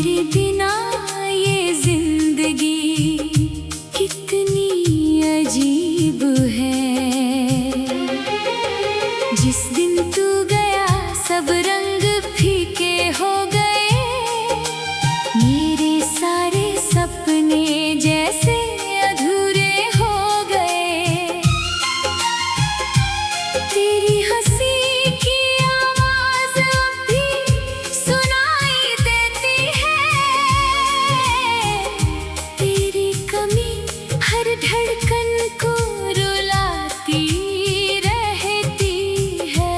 तेरे बिना ये जिंदगी कितनी अजीब है। जिस दिन तू गया सब रंग फीके हो गए, मेरे सारे सपने जैसे अधूरे हो गए। तेरी हंसी की आवाज अब भी सुनाई देती है, तेरी कमी हर धड़कन को रुलाती रहती है।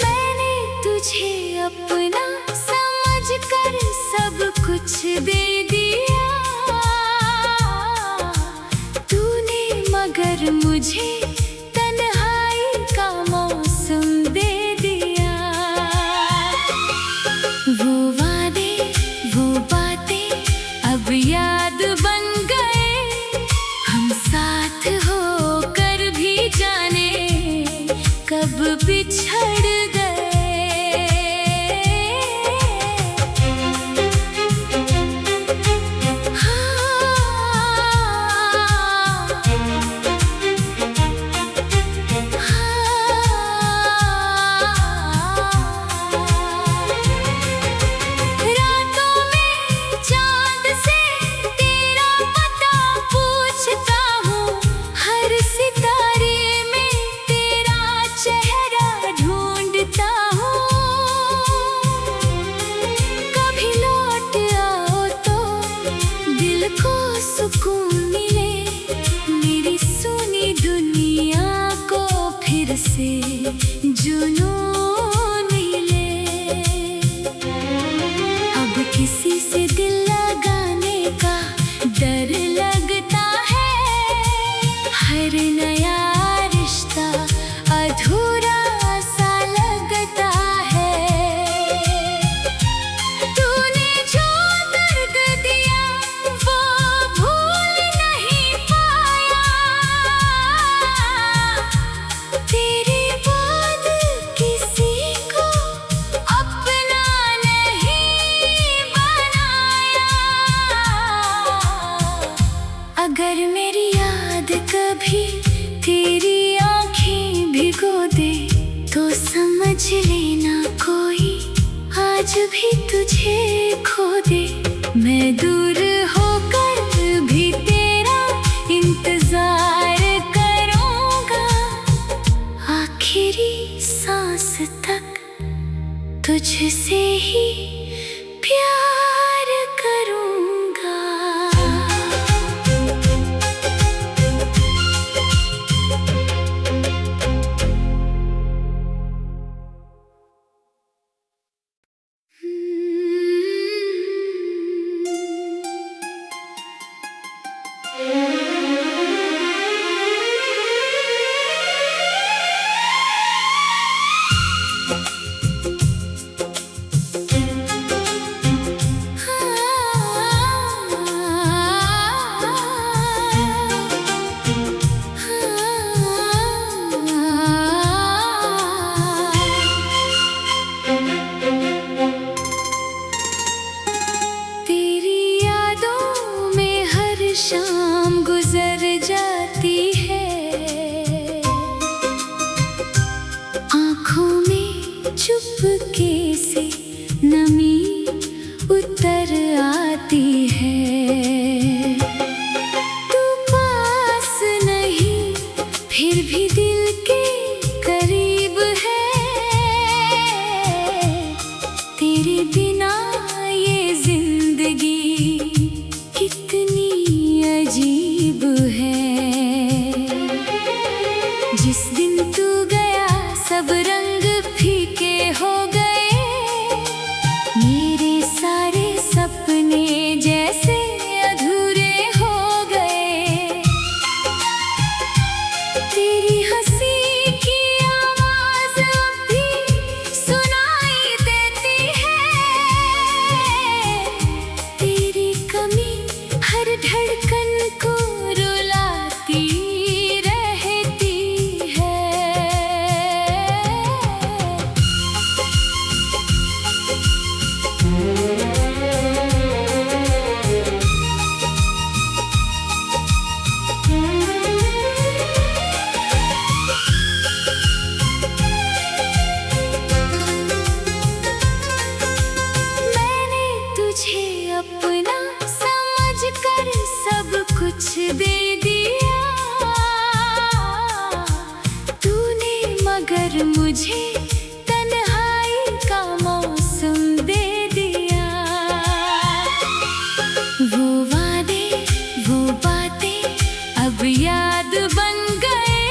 मैंने तुझे अपना समझकर सब कुछ दे दिया, तूने मगर मुझे तन्हाई का मौसम दे दिया। वो वादे वो बातें अब याद बन गए, हम साथ होकर भी जाने कब बिछड़ गए। रातों में चांद से तेरा पता पूछता हूँ, हर सितारे में तेरा चेहरा ढूंढता हूँ। कभी लौट आओ तो दिल को सुकून मिले, मेरी सुनी दुनिया को फिर से जुनून मिले। अब किसी से दिल लगाने का डर लगता है, हर नया रिश्ता अधूरा सा लगता है। तूने जो दर्द दिया वो भूल नहीं पाया, तेरे बाद किसी को अपना नहीं बनाया। अगर मेरी याद कभी तेरी आँखें भिगो दे, तो समझ लेना कोई आज भी तुझे खो दे। मैं दूर होकर भी तेरा इंतजार करूँगा, आखिरी सांस तक तुझसे ही प्यार करूँगा। तेरी यादों में हर शाम गुजर जाती है, आँखों में चुपके से नमी उतर आती है। तू पास नहीं फिर भी दिल के करीब है, तेरे बिना ये जिंदगी कितनी अजीब है। जिस दिन तू गया सब रंग फीके हो गए, मेरे सारे सपने जैसे अधूरे हो गए। तेरी हंसी की आवाज अब मुझे तन्हाई का मौसम दे दिया। वो वादे वो बातें अब याद बन गए,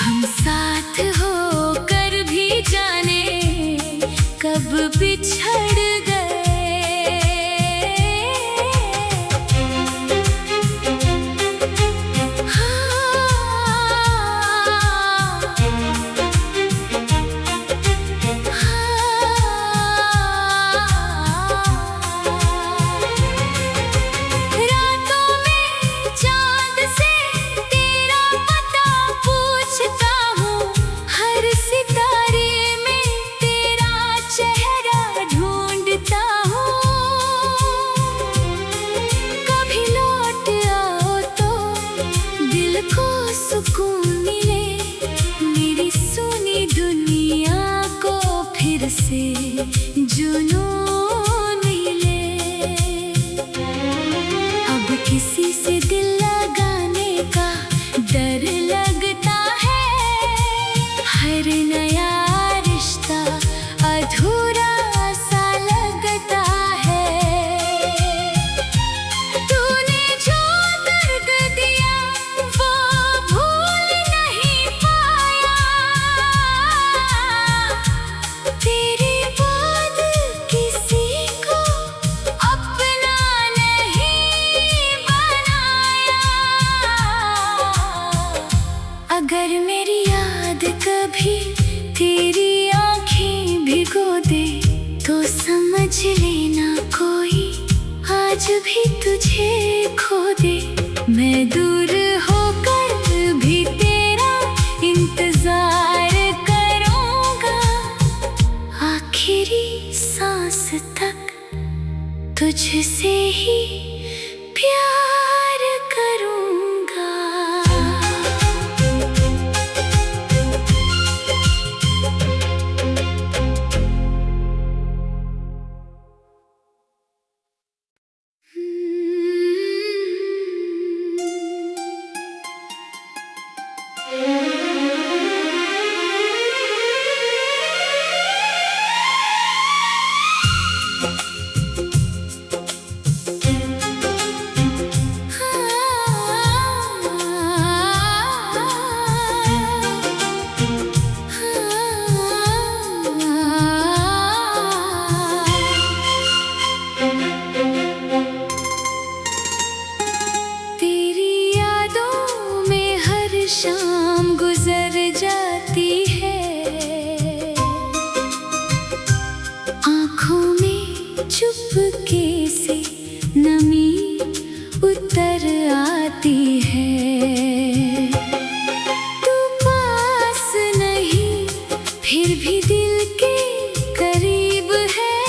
हम साथ होकर भी जाने कब बिछड़ गए। सुकून मिले, मेरी सुनी दुनिया को फिर से जुनून मिले। अब किसी से दिल लगाने का डर लगता है, हर नया रिश्ता अधूरा सा लगता है। तूने जो दर्द दिया वो भूल नहीं पाया, तेरे बाद किसी को अपना नहीं बनाया। अगर मेरी याद कभी तेरी आँखें भिगो दे, तो समझ लेना कोई आज भी तुझे खो दे। मैं दूर होकर भी तेरा इंतजार करूँगा, आखिरी सांस तक तुझसे ही प्यार करूँगा। शाम गुजर जाती है, आँखों में चुपके से नमी उतर आती है। तू पास नहीं फिर भी दिल के करीब है,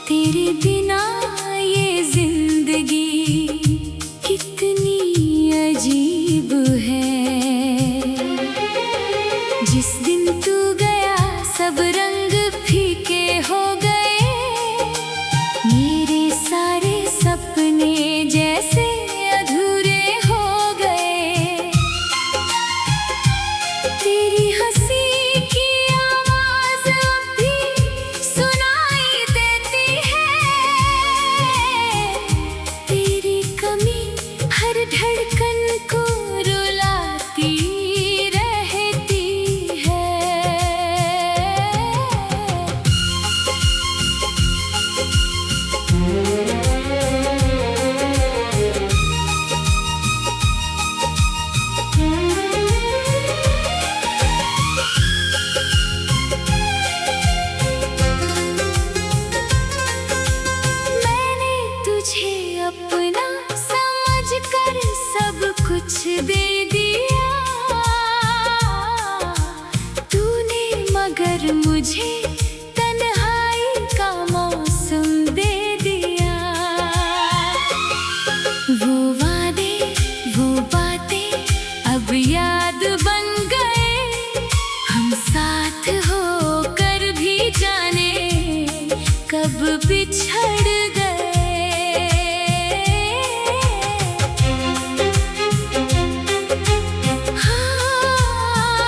तेरे बिना ये जिंदगी कितनी अजीब है। जिस दिन तू गया सब रंग फीके हो गए, मेरे सारे सपने जैसे अधूरे हो गए। तेरी हंसी की आवाज अब भी सुनाई देती है, तेरी कमी हर धड़कन को रुलाती रहती है। मैंने तुझे अपना समझकर सब कुछ दे दिया, तूने मगर मुझे तन्हाई का मौसम दे दिया। वो वादे वो बातें अब याद बन गए, हम साथ होकर भी जाने कब बिछड़ गए। हाँ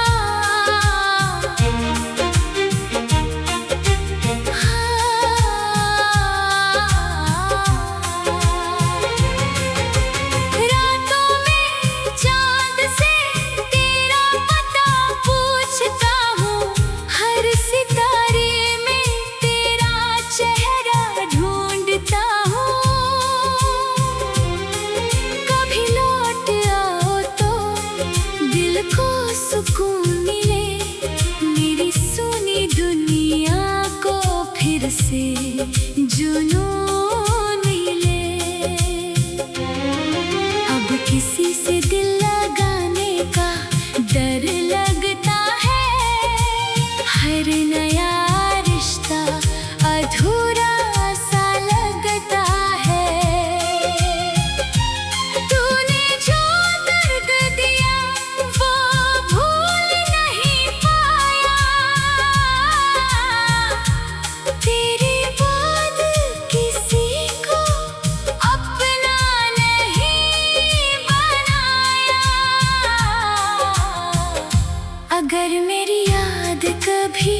अगर मेरी याद कभी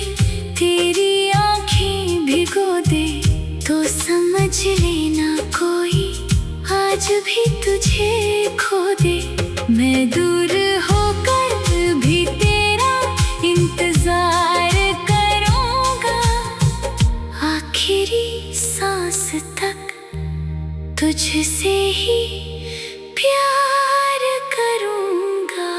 तेरी आंखें भिगो दे तो समझ लेना कोई आज भी तुझे खो दे। मैं दूर होकर भी तेरा इंतजार करूंगा, आखिरी सांस तक तुझसे ही प्यार करूंगा।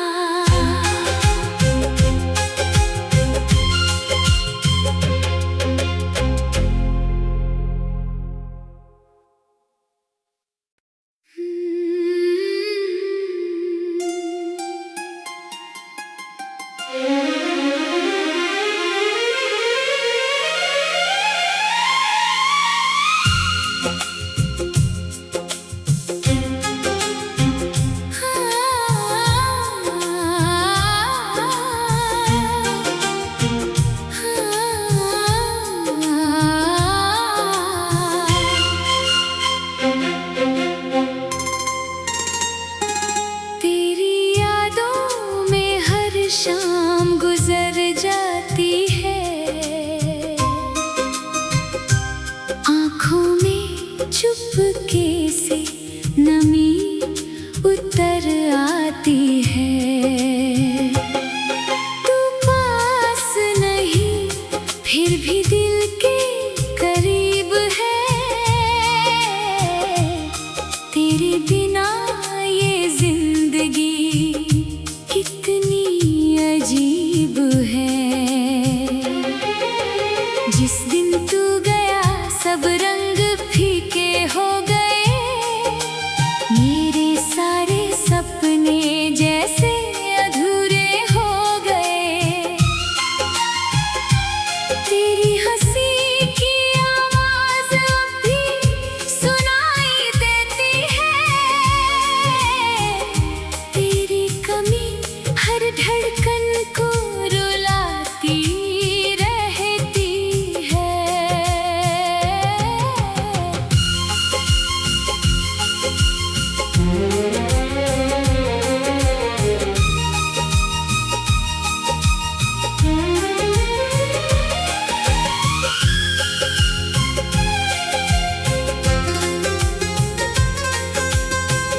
शाम गुजर जाती है, आँखों में चुपके से नमी उतर आती है। तू पास नहीं फिर भी दिल के करीब है, तेरे बिना ये जिंदगी कितनी अजीब है। जिस दिन तू गया सब रंग फीके हो गए, मेरे सारे सपने जैसे अधूरे हो गए। तेरी हंसी की आवाज अब भी सुनाई देती है, तेरी कमी हर धड़कन को रुलाती रहती है।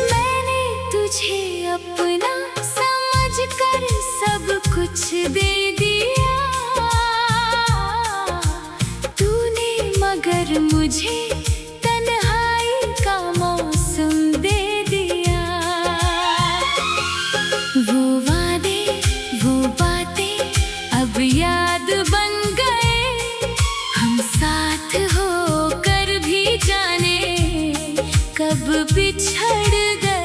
मैंने तुझे अपना समझकर सब कुछ दे दिया, तूने मगर मुझे तन्हाई का मौसम दे दिया। वो वादे वो बातें अब याद बन गए, हम साथ होकर भी जाने कब बिछड़ गए।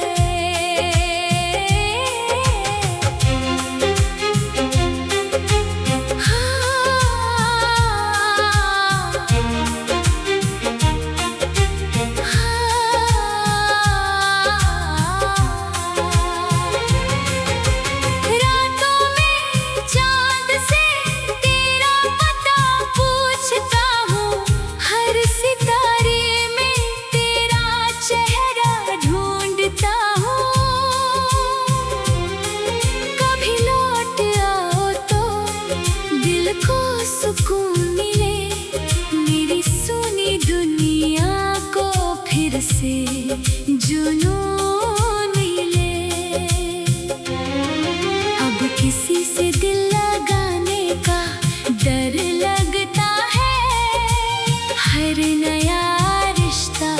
सुकून मिले मेरी सुनी दुनिया को, फिर से जुनून मिले। अब किसी से दिल लगाने का डर लगता है, हर नया रिश्ता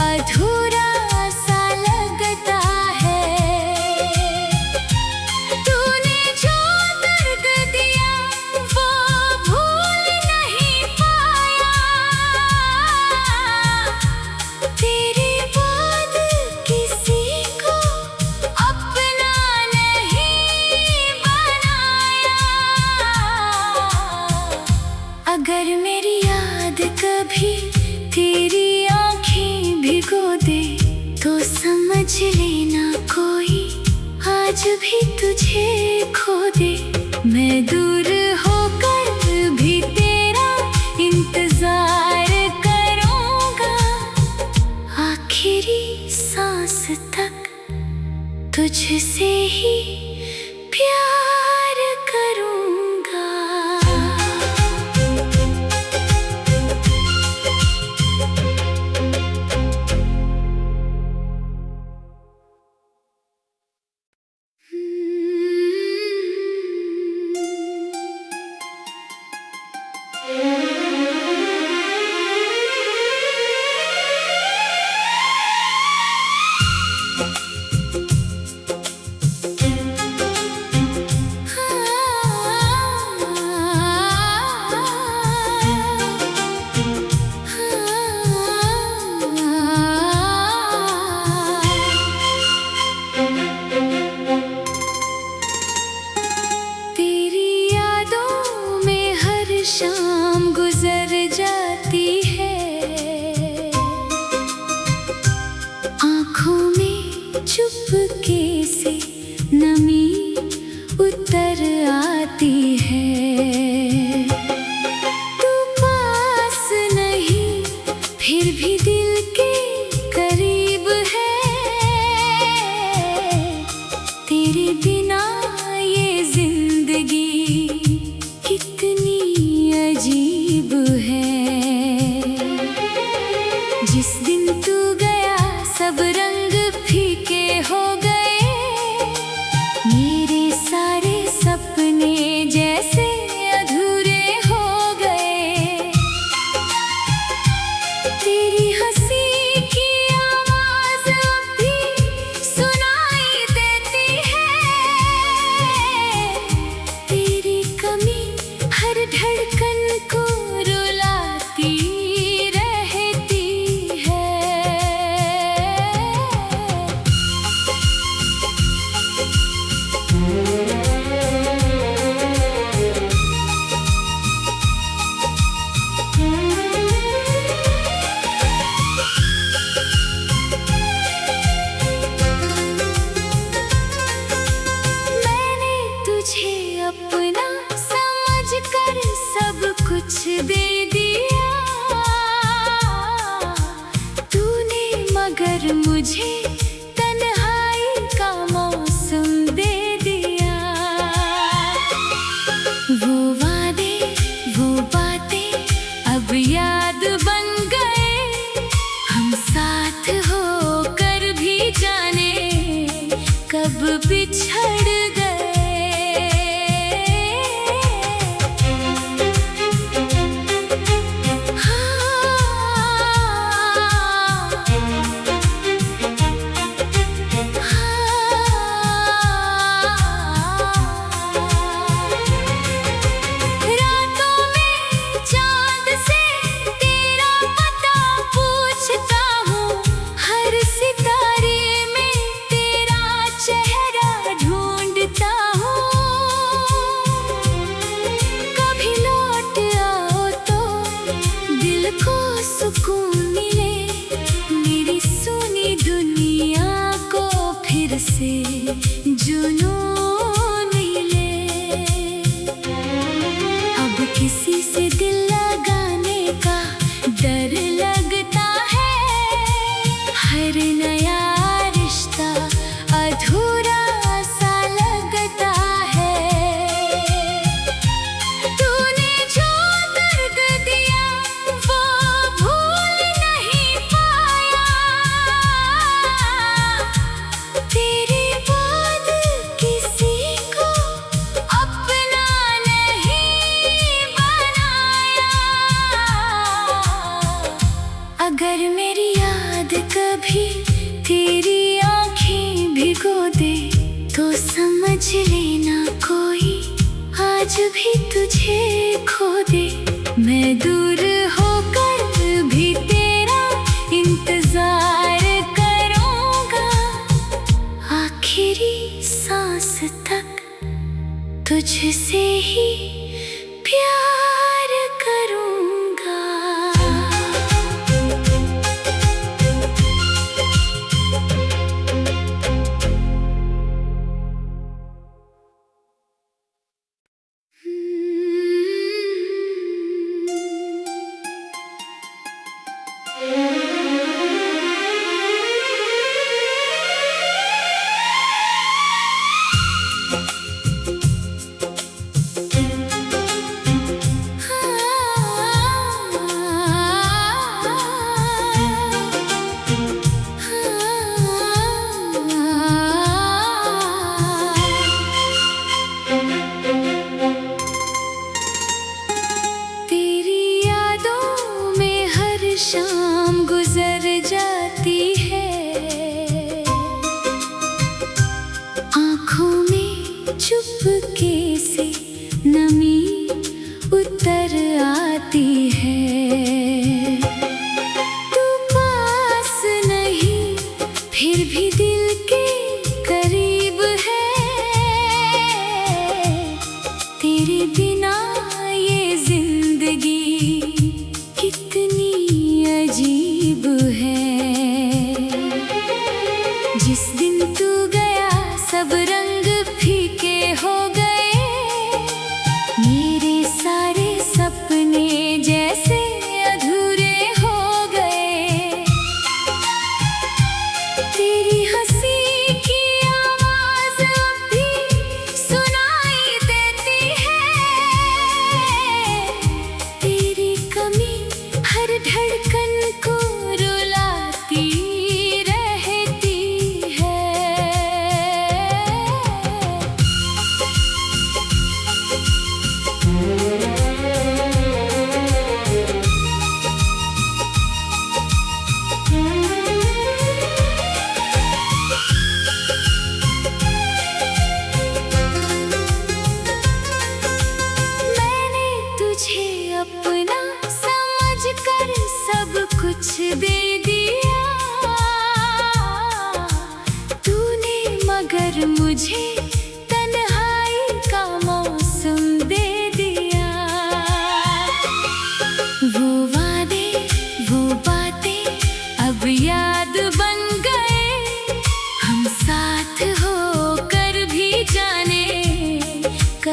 अधूरा सा लगता है। तूने जो दर्द दिया वो भूल नहीं पाया, तेरे बाद किसी को अपना नहीं बनाया। अगर मेरी याद कभी तेरी आंखें भिगो दे तो समझ लेना कोई आज भी तुझे खो दे। मैं दूर होकर भी तेरा इंतजार करूंगा, आखिरी सांस तक तुझसे ही प्यार करूं। अपना समझ कर सब कुछ दे दिया तूने, मगर मुझे तन्हाई का मौसम दे दिया। वो वादे वो बातें अब याद बन गए, हम साथ होकर भी जाने कब बिछड़ गए। सुकून मिले मेरी सुनी दुनिया को फिर से जुनून मिले। अब किसी से दिल लगाने का डर लगता है, हर नया रिश्ता अधूरा सा लगता है। तूने जो दर्द दिया वो भूल नहीं पाया, तेरे बाद किसी को अपना नहीं बनाया। अगर मेरी याद कभी तेरी आँखें भिगो दे तो समझ लेना कोई आज भी तुझे खो दे। मैं दूर होकर भी तेरा इंतजार करूँगा, आखिरी सांस तक तुझसे ही प्यार करूँगा। शाम गुजर जाती है, आँखों में चुपके से नमी उतर आती है। तू पास नहीं फिर भी दिल के करीब है, तेरे बिना ये जिंदगी कितनी अजीब है। जिस दिन तू गया सब रंग फीके हो गए, मेरे सारे सपने जैसे अधूरे हो गए। तेरी हंसी की आवाज अब भी सुनाई देती है, तेरी कमी हर धड़कन को रुलाती रहती है।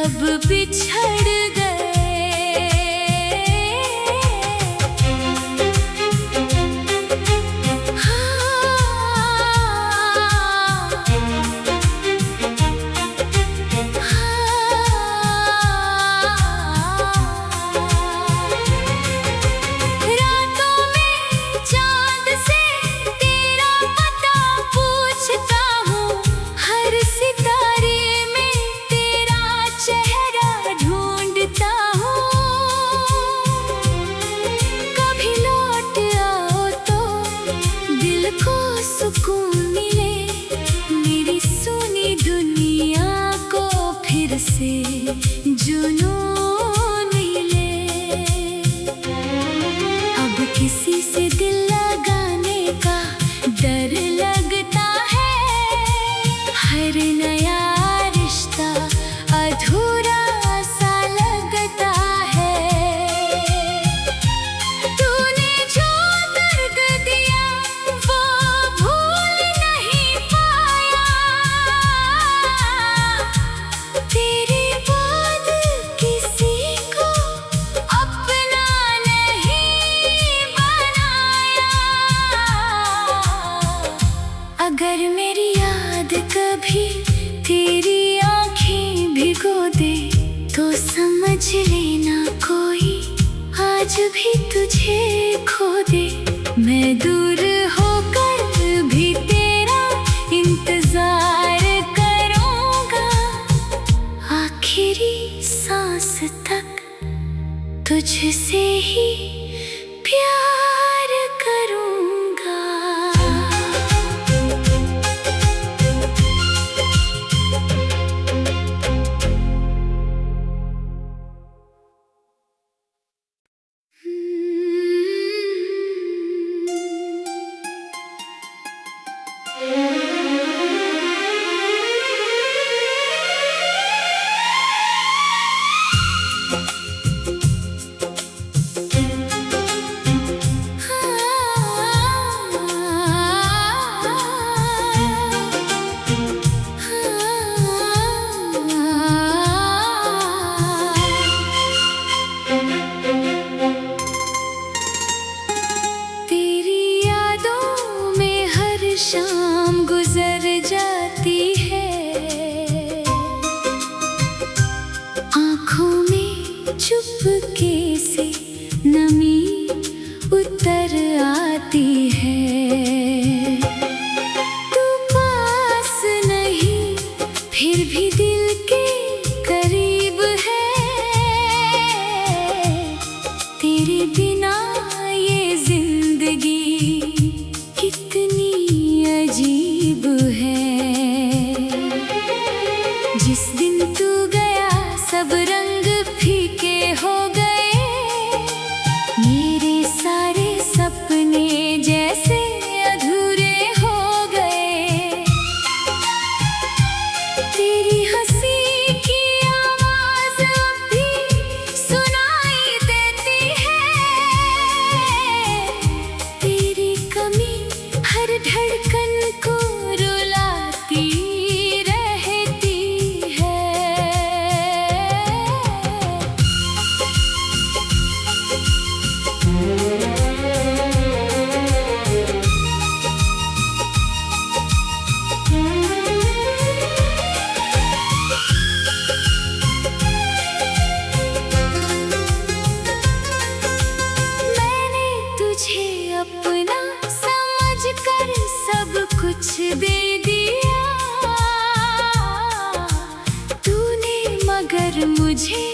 कब बिछड़ गए। रातों में चांद से तेरा पता पूछता हूँ, हर सितारे में तेरा चेहरा ढूंढता हूँ। कभी लौट आओ तो दिल को सुकून मिले, मेरी सुनी दुनिया को फिर से जुनून मिले। अब किसी से दिल लगाने का डर लगता है, हर नया रिश्ता अधूरा सा लगता है। तूने जो दर्द दिया वो भूल नहीं पाया, तेरे बाद किसी को अपना नहीं बनाया। अगर मेरी याद कभी तेरी आँखें भिगो दे तो समझ लेना कोई आज भी तुझे खो दे। मैं दूर होकर भी तेरा इंतजार करूँगा, आखिरी सांस तक तुझसे ही प्यार करूँगा। तेरी यादों में हर शाम गुजर जाती है, आँखों में चुपके से नमी उतर आती है। तू पास नहीं फिर भी दिल के करीब है, तेरे बिना ये जिंदगी कितनी अजीब है। जिस दिन तू गया सब रंग फीके हो गए, मेरे सारे सपने जैसे अधूरे हो गए। तेरी हंसी की आवाज अब भी सुनाई देती है, तेरी कमी हर धड़कन को रुलाती रहती है। मैंने तुझे अपना समझकर सब कुछ दे दिया, तूने मगर मुझे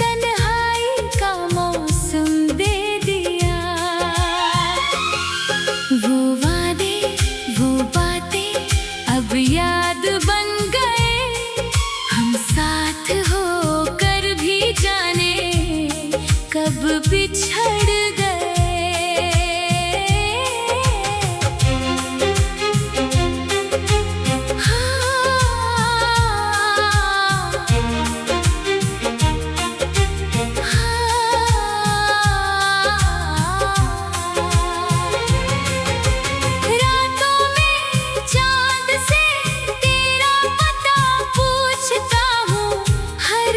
तन्हाई का मौसम दे दिया। वो वादे वो बातें अब याद बन गए, हम साथ होकर भी जाने कब बिछड़ गए। हर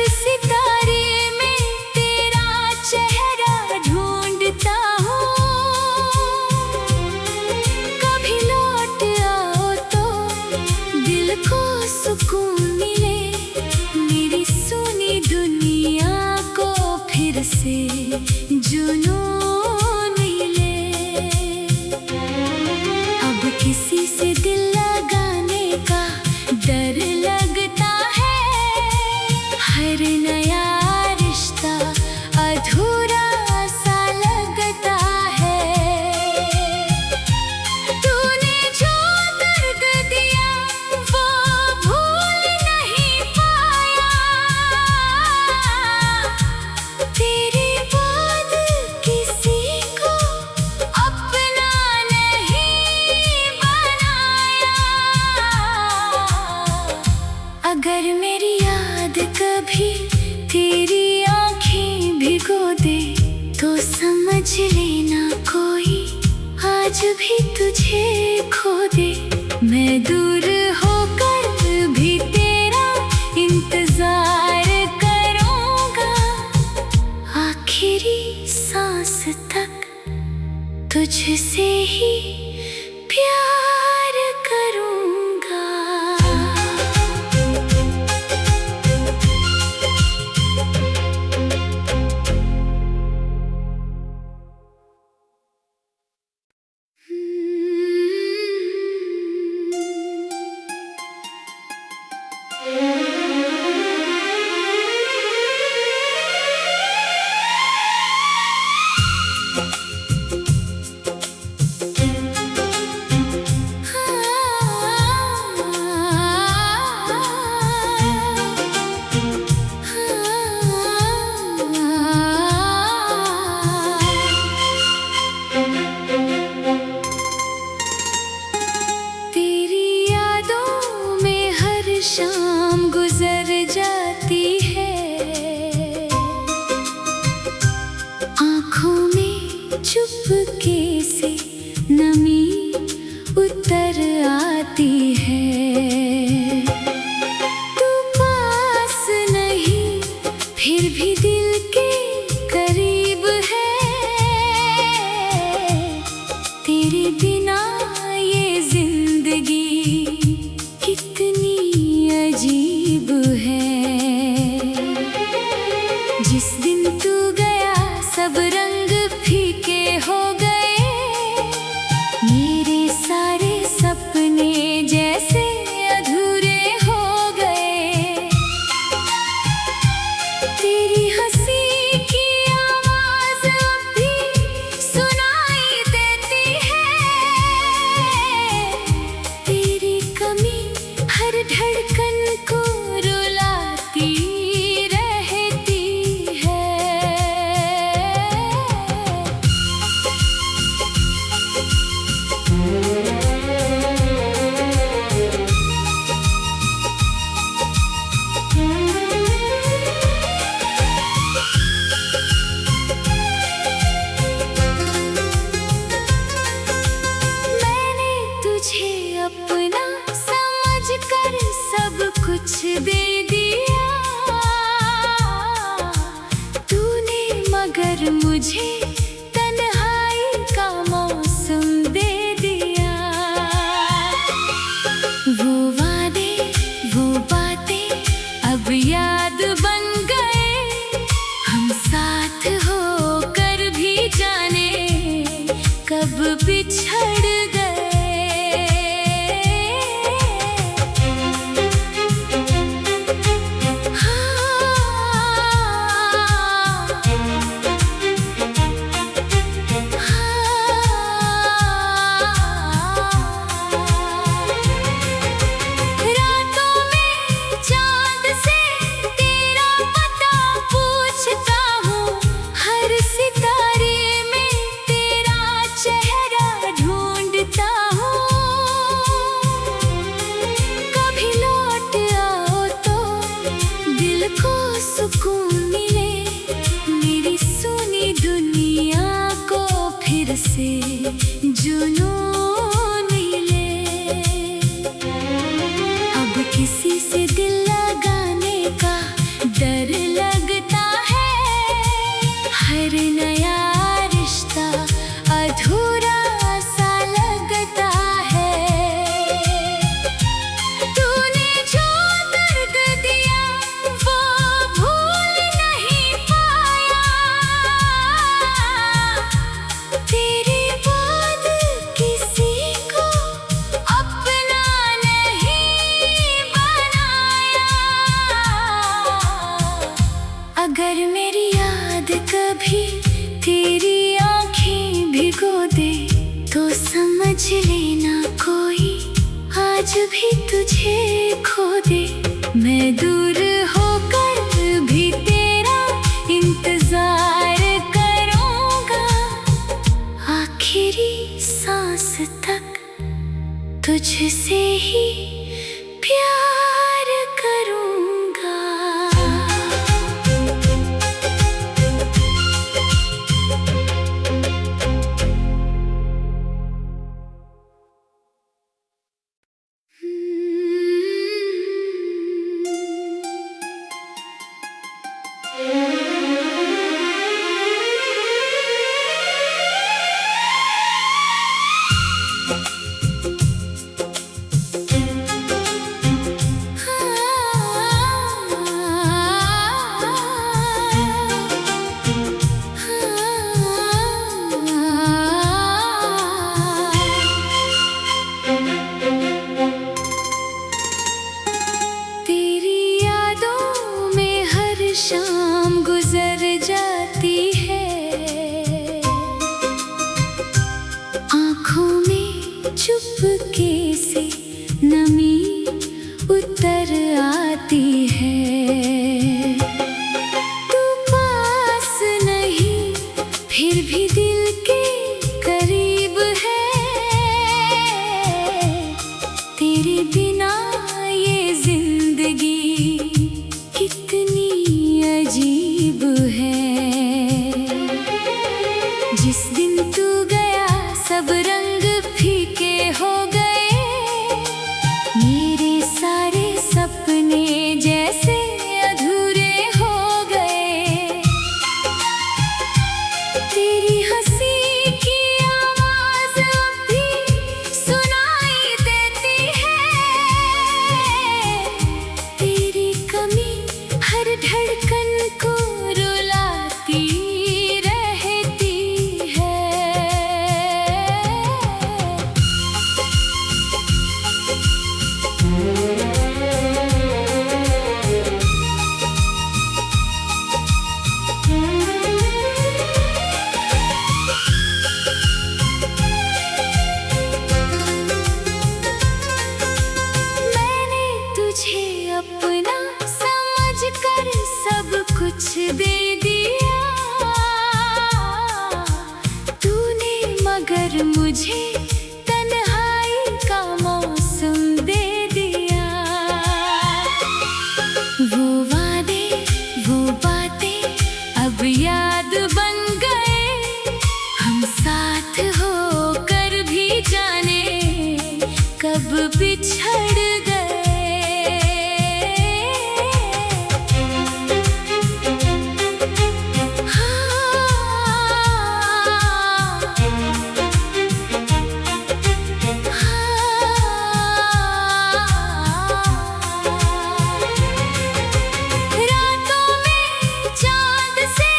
तेरी आँखें भिगो दे तो समझ लेना कोई आज भी तुझे खो दे। मैं दूर होकर भी तेरा इंतजार करूँगा, आखिरी सांस तक तुझसे ही प्यार करूँगा। शाम गुजर जाती है, आँखों में चुपके से नमी उतर आती है। तू पास नहीं फिर भी दिल के करीब है, तेरे बिना ये जिंदगी कितनी अजीब है। जिस दिन तू गया सब रंग फीके हो गए, मेरे सारे सपने जैसे अधूरे हो गए। तेरी हंसी की आवाज अब भी सुनाई देती है, तेरी कमी हर धड़कन को रुलाती रहती है। मैंने तुझे अपना समझकर सब कुछ दे दिया, तूने मगर मुझे तन्हाई का मौसम दे दिया। वो वादे वो बातें अब याद बन गए, हम साथ होकर भी जाने कब बिछड़ गए। सुकून मिले, मेरी सुनी दुनिया को फिर से जुनून मिले। अब किसी से दिल लगाने का डर लगता है, हर नया रिश्ता अधूरा सा लगता है। तूने जो दर्द दिया वो भूल नहीं पाया, तेरे बाद किसी को अपना नहीं बनाया। अगर मेरी याद कभी तेरी आँखें भिगो दे तो समझ लेना कोई आज भी तुझे खो दे। मैं दूर होकर भी तेरा इंतजार करूँगा, आखिरी सांस तक तुझसे ही प्यार करूँगा। गुजर जाती है। आँखों में चुपके से नमी उतर आती है। तू पास नहीं फिर भी दिल के करीब है। तेरे बिना ये जिंदगी कितनी अजीब है। जिस दिन तू गया सब रंग फीके हो गए। मेरे सारे सपने जैसे अधूरे हो गए। तेरी हंसी की आवाज अब भी सुनाई देती है। तेरी कमी हर धड़कन को रुलाती रहती है। मैंने तुझे अपना समझकर सब कुछ दे दिया। तूने मगर मुझे तन्हाई का मौसम दे दिया। वो वादे वो बातें अब याद बन गए। हम साथ होकर भी जाने कब बिछड़ गए। रातों में चांद से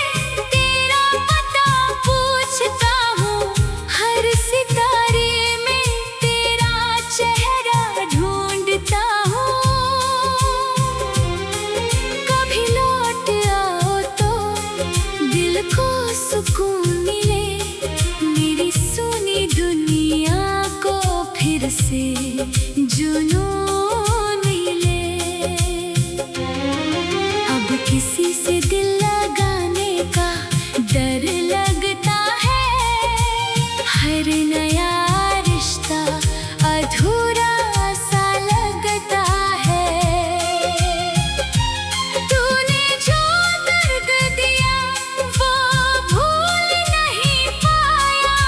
तेरा पता पूछता हूँ। हर सितारे में तेरा चेहरा ढूंढता हूँ। कभी लौट आओ तो दिल को सुकून मिले। मेरी सुनी दुनिया को फिर से जुनून मिले। अब किसी से दिल लगाने का डर लगता है। हर नया रिश्ता अधूरा सा लगता है। तूने जो दर्द दिया वो भूल नहीं पाया।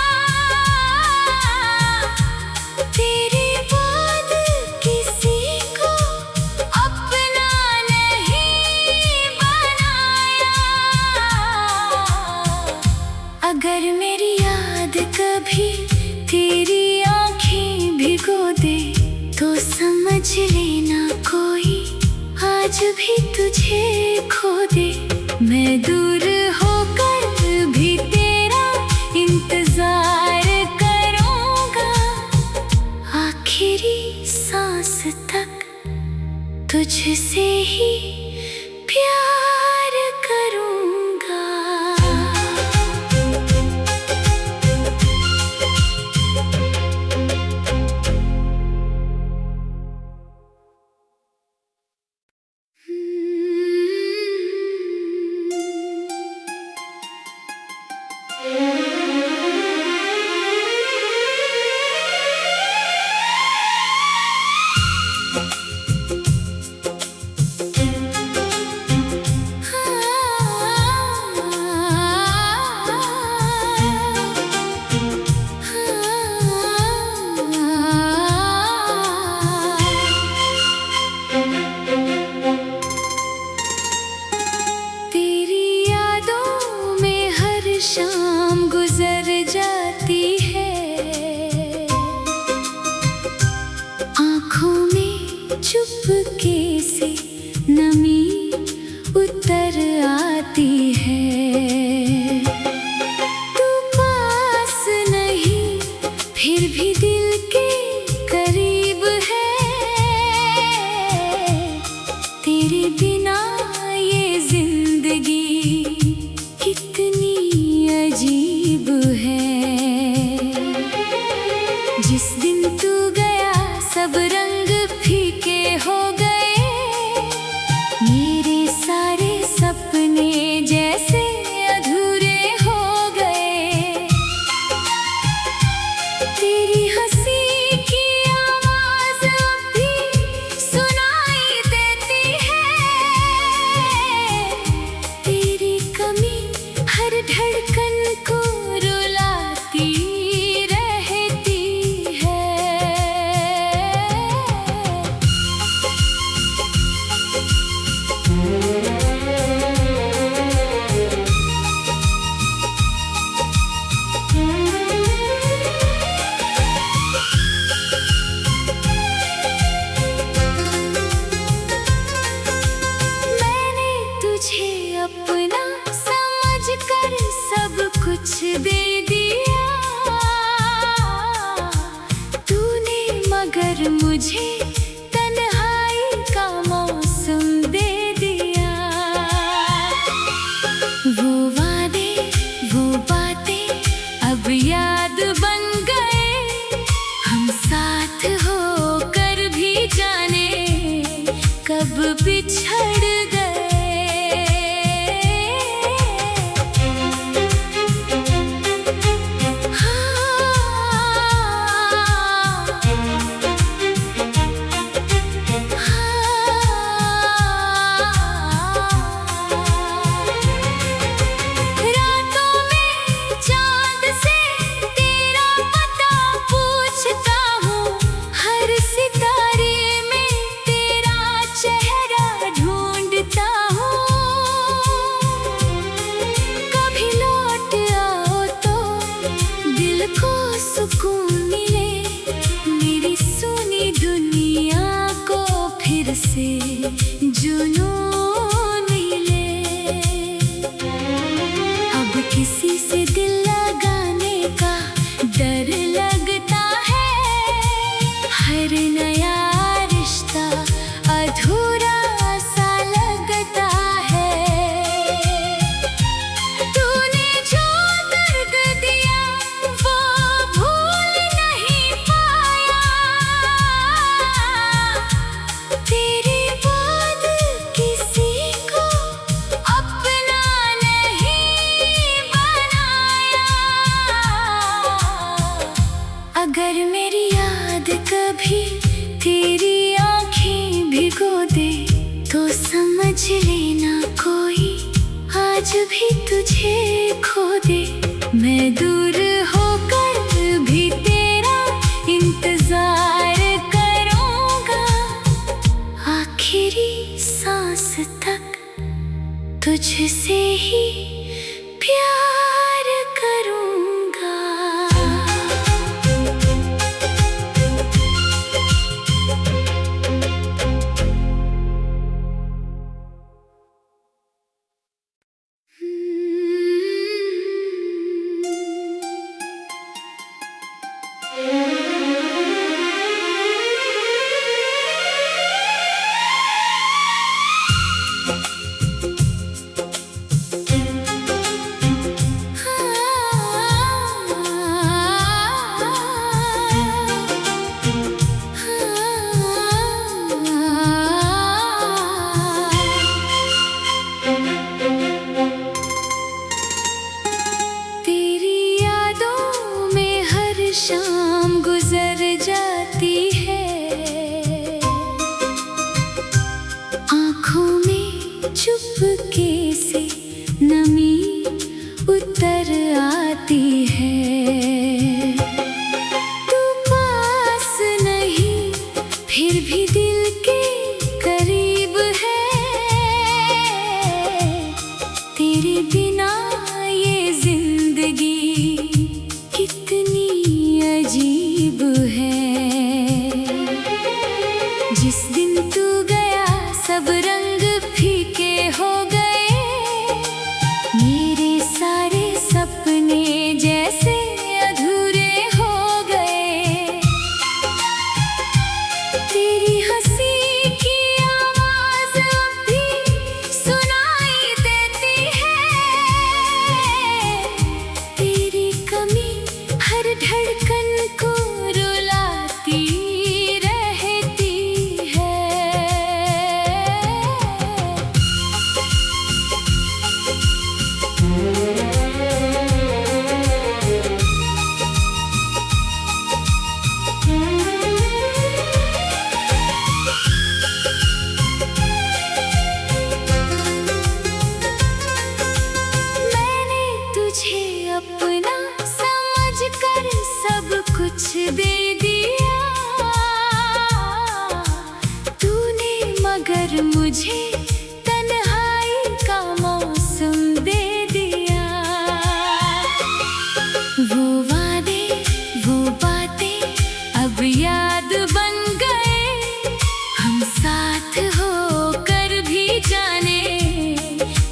तेरे बाद किसी को अपना नहीं बनाया। अगर मेरी याद कभी तेरी आँखें भिगो दे तो समझ लेना कोई आज भी तुझे खो दे। मैं दूर होकर भी तेरा इंतजार करूँगा। आखिरी सांस तक तुझसे ही प्यार करूँगा। कभी तेरी आंखें भिगो दे तो समझ लेना कोई आज भी तुझे खो दे। मैं दूर होकर भी तेरा इंतजार करूंगा, आखिरी सांस तक तुझसे ही प्यार करूंगा। शाम गुजर जाती है, आँखों में चुपके से नमी उतर आती है। तू पास नहीं फिर भी दिल के करीब है, तेरे बिना ये जिंदगी कितनी अजीब है। जिस दिन तू गया सब रंग फीके हो गए, मेरे सारे सपने जैसे अधूरे हो गए। तेरी हंसी की आवाज अब भी सुनाई देती है, तेरी कमी हर धड़कन को रुलाती रहती है। मैंने तुझे अपना समझकर सब कुछ दे दिया, तूने मगर मुझे तन्हाई का मौसम दे दिया। वो वादे वो बातें अब याद बन गए, हम साथ होकर भी जाने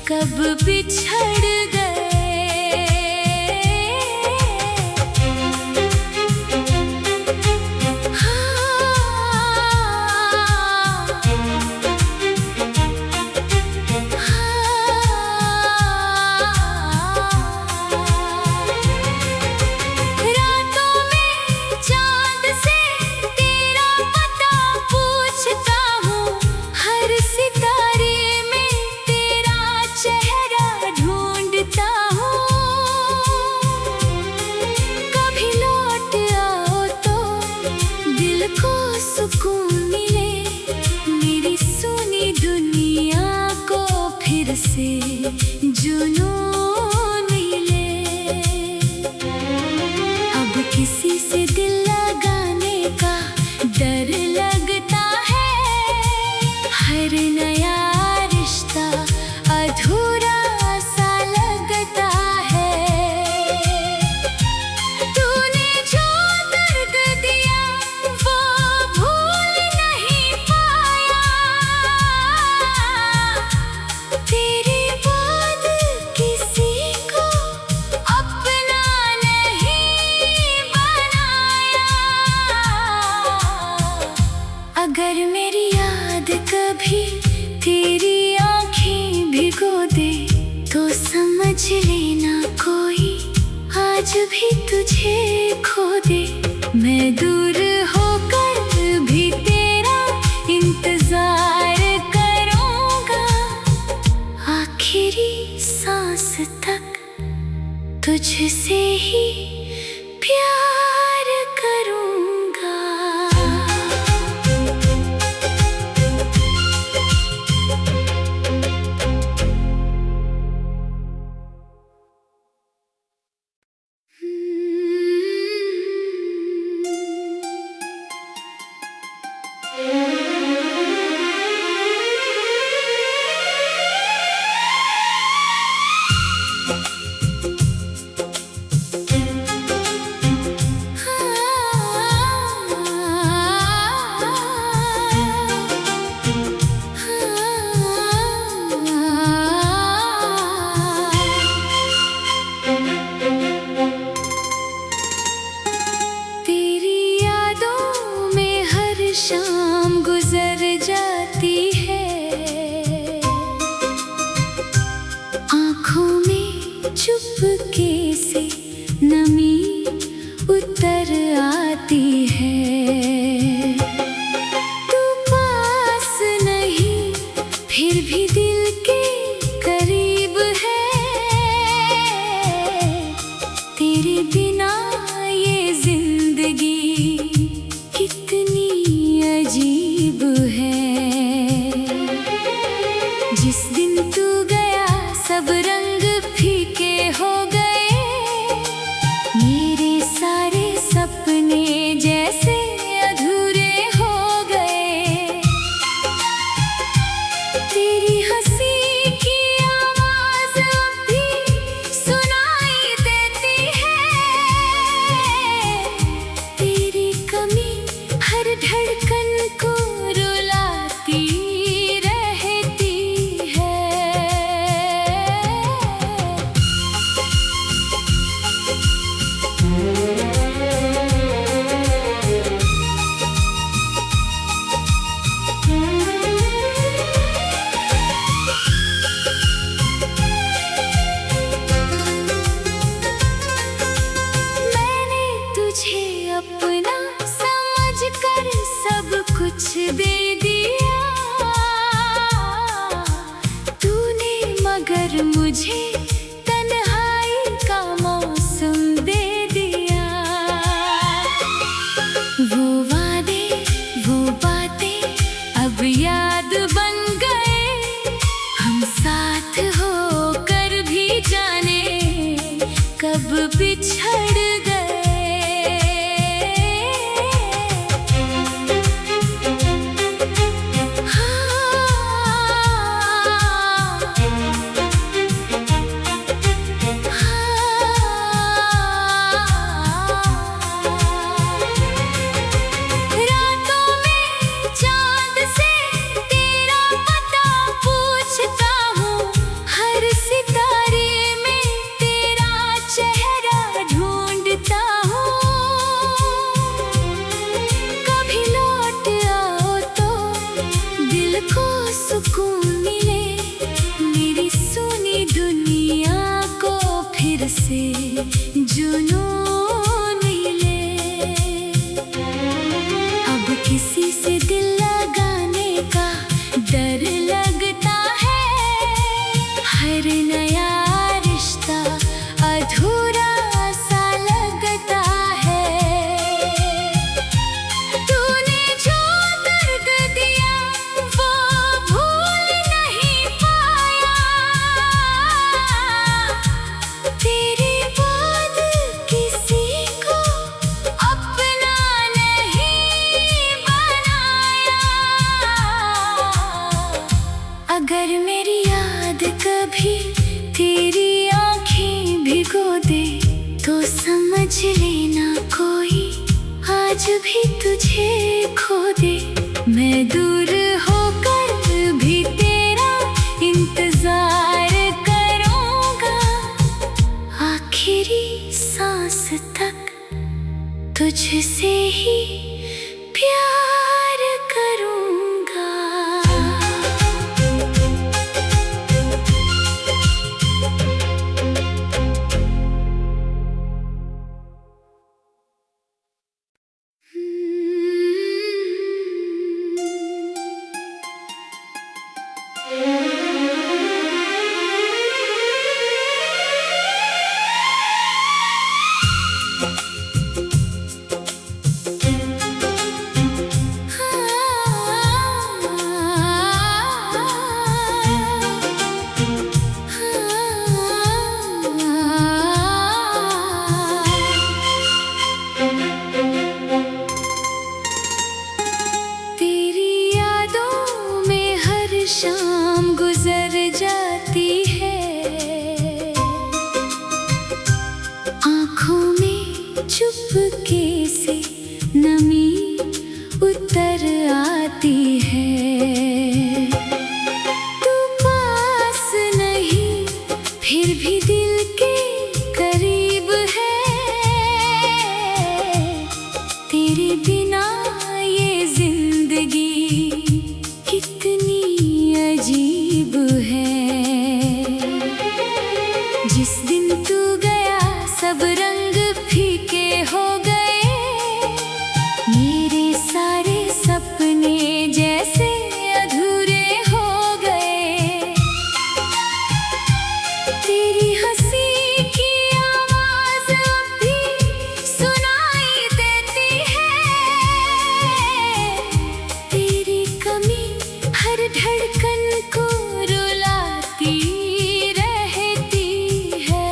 कब बिछड़ गए। सुकून मिले मेरी सुनी दुनिया को, फिर से जुनून मिले। अब किसी से दिल लगाने का डर लगता है, हर नया रिश्ता अधूरा सा लगता है। तूने जो दर्द दिया वो भूल नहीं पाया, तेरे बाद किसी को अपना नहीं बनाया। अगर मेरी याद कभी तेरी आंखें भिगो दे तो समझ लेना कोई आज भी तुझे खो दे। मैं दूर होकर भी तेरा इंतजार करूंगा, आखिरी सांस तक तुझसे ही प्यार करूंगा। चुपके से नमी उतर आती है। तू पास नहीं फिर भी दिल के करीब है। तेरे बिना ये जिंदगी कितनी अजीब है। जिस दिन तू गया सब रंग फीके हो गए। मेरे सारे सपने जैसे अधूरे हो गए। तेरी हंसी की आवाज अब भी सुनाई देती है। तेरी कमी हर धड़कन को रुलाती रहती है। मैंने तुझे अपना समझकर सब कुछ दे दिया। तूने मगर मुझे तन्हाई का मौसम दे दिया। वो वादे वो बातें अब याद बन गए। हम साथ होकर भी जाने कब बिछड़ गए। रातों में चांद से तेरा पता पूछता हूँ। हर सितारे में तेरा चेहरा ढूंढता हूँ। कभी लौट आओ तो दिल को सुकून मिले। मेरी सुनी दुनिया को फिर से जुनून मिले। अब किसी से दिल लगाने का डर लगता है। हर नया रिश्ता अधूरा सा लगता है। तूने जो दर्द दिया वो भूल नहीं पाया। तेरे बाद किसी को अपना नहीं बनाया। अगर मेरी याद कभी तेरी आँखें भिगो दे तो समझ लेना कोई आज भी तुझे खो दे। मैं दूर होकर भी तेरा इंतजार करूँगा। आखिरी सांस तक तुझसे ही प्यार करूँगा। चुपके से नमी उतर आती है। तू पास नहीं फिर भी दिल के करीब है। तेरे बिना ये जिंदगी कितनी अजीब है। जिस दिन तू गया सब रंग फीके हो गए, मेरे सारे सपने जैसे अधूरे हो गए। तेरी हंसी की आवाज अब भी सुनाई देती है, तेरी कमी हर धड़कन को रुलाती रहती है।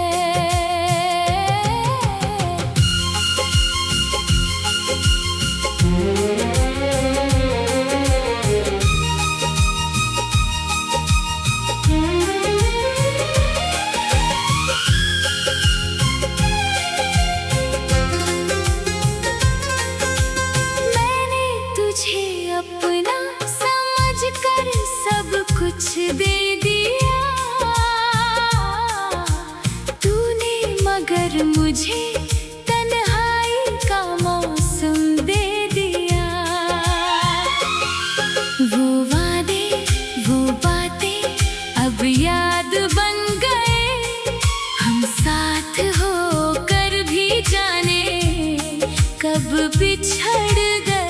मैंने तुझे अपना समझकर सब कुछ दे दिया, तूने मगर मुझे तन्हाई का मौसम दे दिया। वो वादे वो बातें अब याद बन गए, हम साथ होकर भी जाने कब बिछड़ गए।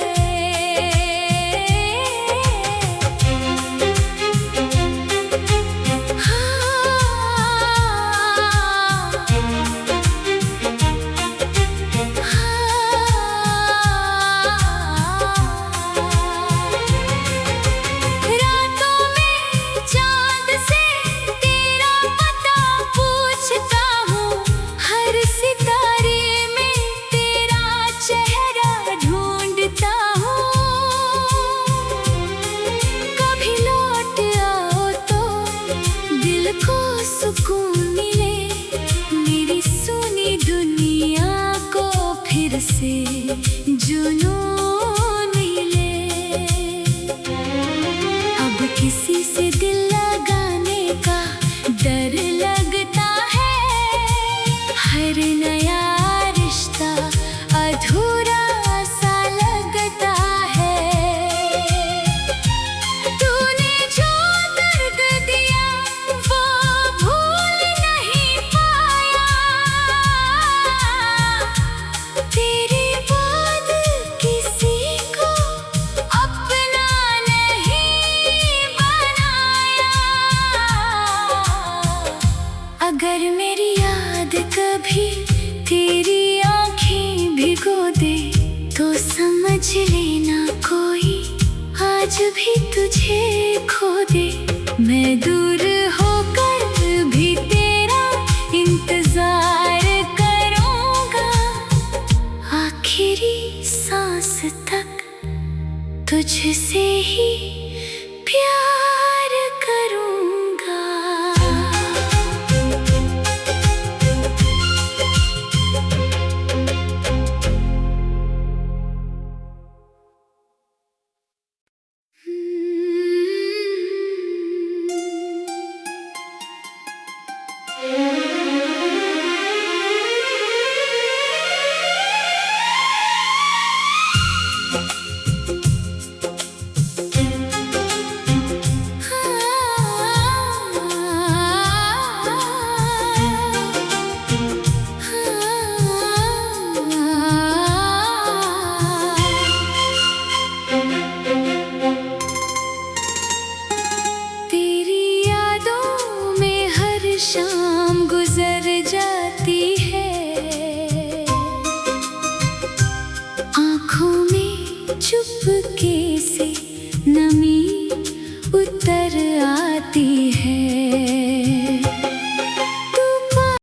रातों में चांद से तेरा पता पूछता हूँ, हर सितारे में तेरा चेहरा ढूंढता हूँ। कभी लौट आओ तो दिल को सुकून मिले, मेरी सुनी दुनिया को फिर से जुनून मिले। अब किसी से दिल लगाने का डर लगता है, हर नया रिश्ता अधूरा सा लगता है। तूने जो दर्द दिया वो भूल नहीं पाया, तेरे बाद किसी को अपना नहीं बनाया। अगर मेरी याद कभी तेरी आँखें भिगो दे, तो समझ लेना कोई आज भी तुझे खो दे। मैं दूर होकर भी तेरा इंतजार करूँगा, आखिरी सांस तक तुझसे ही प्यार करूँगा।